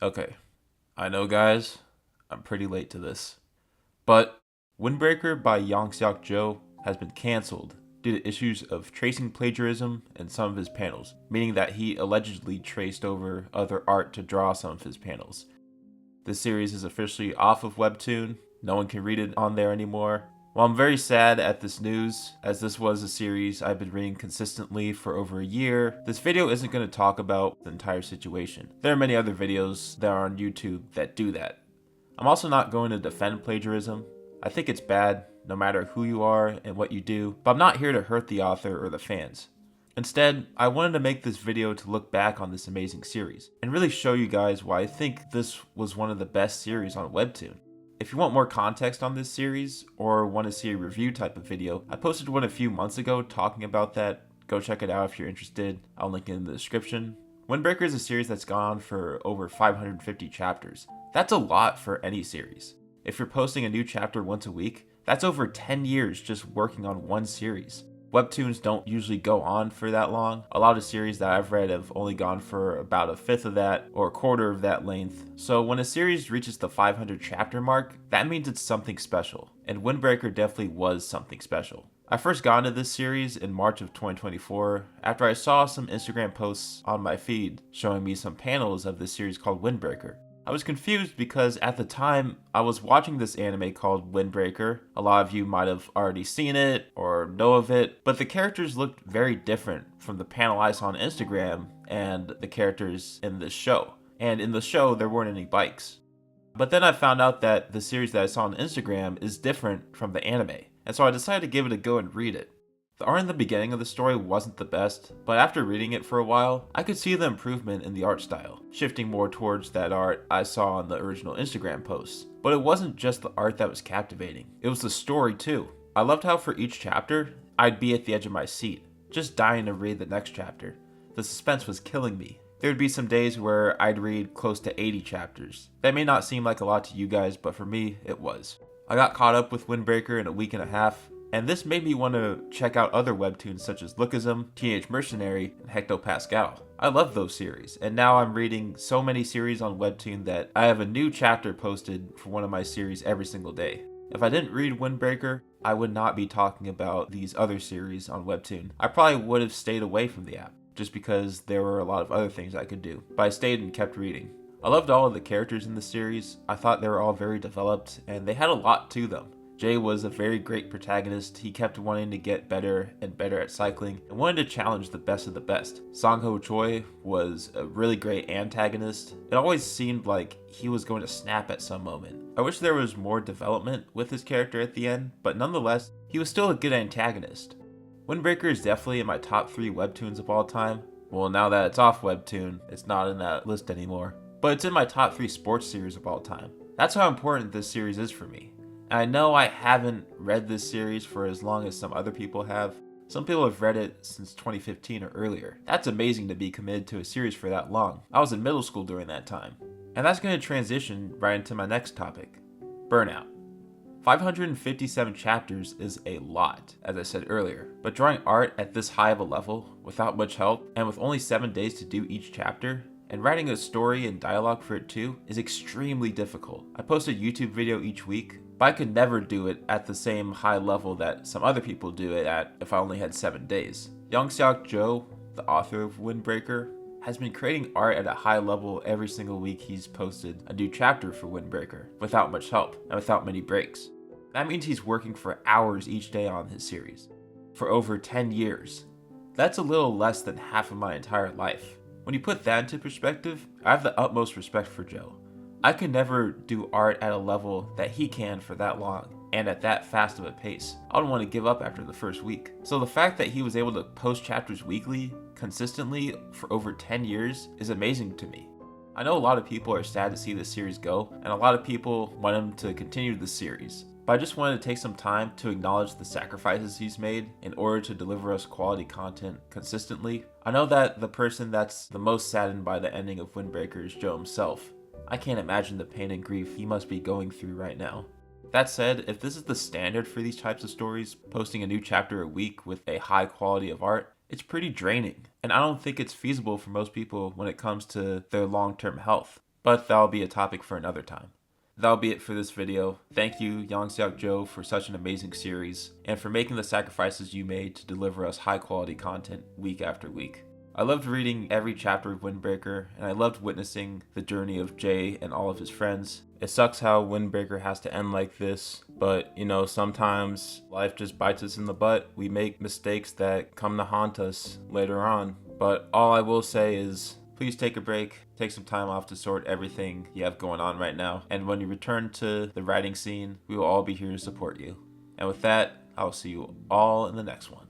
Okay, I know guys, I'm pretty late to this. But Windbreaker by Yongseok Jo has been cancelled due to issues of tracing plagiarism in some of his panels, meaning that he allegedly traced over other art to draw some of his panels. This series is officially off of Webtoon. No one can read it on there anymore. While I'm very sad at this news, as this was a series I've been reading consistently for over a year, this video isn't going to talk about the entire situation. There are many other videos that are on YouTube that do that. I'm also not going to defend plagiarism. I think it's bad, no matter who you are and what you do, but I'm not here to hurt the author or the fans. Instead, I wanted to make this video to look back on this amazing series, and really show you guys why I think this was one of the best series on Webtoon. If you want more context on this series, or want to see a review type of video, I posted one a few months ago talking about that. Go check it out if you're interested. I'll link it in the description. Windbreaker is a series that's gone on for over 550 chapters. That's a lot for any series. If you're posting a new chapter once a week, that's over 10 years just working on one series. Webtoons don't usually go on for that long. A lot of series that I've read have only gone for about a fifth of that or a quarter of that length. So when a series reaches the 500 chapter mark, that means it's something special. And Windbreaker definitely was something special. I first got into this series in March of 2024 after I saw some Instagram posts on my feed showing me some panels of this series called Windbreaker. I was confused because at the time I was watching this anime called Windbreaker. A lot of you might have already seen it or know of it, but the characters looked very different from the panel I saw on Instagram and the characters in this show. And in the show, there weren't any bikes. But then I found out that the series that I saw on Instagram is different from the anime, and so I decided to give it a go and read it. The art in the beginning of the story wasn't the best, but after reading it for a while, I could see the improvement in the art style, shifting more towards that art I saw on the original Instagram posts. But it wasn't just the art that was captivating, it was the story too. I loved how for each chapter, I'd be at the edge of my seat, just dying to read the next chapter. The suspense was killing me. There would be some days where I'd read close to 80 chapters. That may not seem like a lot to you guys, but for me, it was. I got caught up with Windbreaker in a week and a half, and this made me want to check out other webtoons such as Lookism, Teenage Mercenary, and Hecto Pascal. I love those series, and now I'm reading so many series on Webtoon that I have a new chapter posted for one of my series every single day. If I didn't read Windbreaker, I would not be talking about these other series on Webtoon. I probably would have stayed away from the app, just because there were a lot of other things I could do, but I stayed and kept reading. I loved all of the characters in the series. I thought they were all very developed, and they had a lot to them. Jay was a very great protagonist. He kept wanting to get better and better at cycling and wanted to challenge the best of the best. Song Ho Choi was a really great antagonist. It always seemed like he was going to snap at some moment. I wish there was more development with his character at the end, but nonetheless, he was still a good antagonist. Windbreaker is definitely in my top 3 webtoons of all time. Well, now that it's off Webtoon, it's not in that list anymore. But it's in my top 3 sports series of all time. That's how important this series is for me. I know I haven't read this series for as long as some other people have. Some people have read it since 2015 or earlier. That's amazing to be committed to a series for that long. I was in middle school during that time. And that's going to transition right into my next topic, burnout. 557 chapters is a lot, as I said earlier, but drawing art at this high of a level, without much help, and with only 7 days to do each chapter, and writing a story and dialogue for it too, is extremely difficult. I post a YouTube video each week, but I could never do it at the same high level that some other people do it at if I only had 7 days. Yongseok Jo, the author of Windbreaker, has been creating art at a high level every single week he's posted a new chapter for Windbreaker, without much help and without many breaks. That means he's working for hours each day on his series, for over 10 years. That's a little less than half of my entire life. When you put that into perspective, I have the utmost respect for Joe. I could never do art at a level that he can for that long, and at that fast of a pace. I would want to give up after the first week. So the fact that he was able to post chapters weekly, consistently, for over 10 years is amazing to me. I know a lot of people are sad to see this series go, and a lot of people want him to continue the series. But I just wanted to take some time to acknowledge the sacrifices he's made in order to deliver us quality content consistently. I know that the person that's the most saddened by the ending of Windbreaker is Joe himself. I can't imagine the pain and grief he must be going through right now. That said, if this is the standard for these types of stories, posting a new chapter a week with a high quality of art, it's pretty draining. And I don't think it's feasible for most people when it comes to their long-term health. but that'll be a topic for another time. That'll be it for this video. Thank you, Yongseok Jo, for such an amazing series, and for making the sacrifices you made to deliver us high quality content week after week. I loved reading every chapter of Windbreaker, and I loved witnessing the journey of Jay and all of his friends. It sucks how Windbreaker has to end like this, but sometimes life just bites us in the butt. We make mistakes that come to haunt us later on. But all I will say is, please take a break, take some time off to sort everything you have going on right now. And when you return to the writing scene, we will all be here to support you. And with that, I'll see you all in the next one.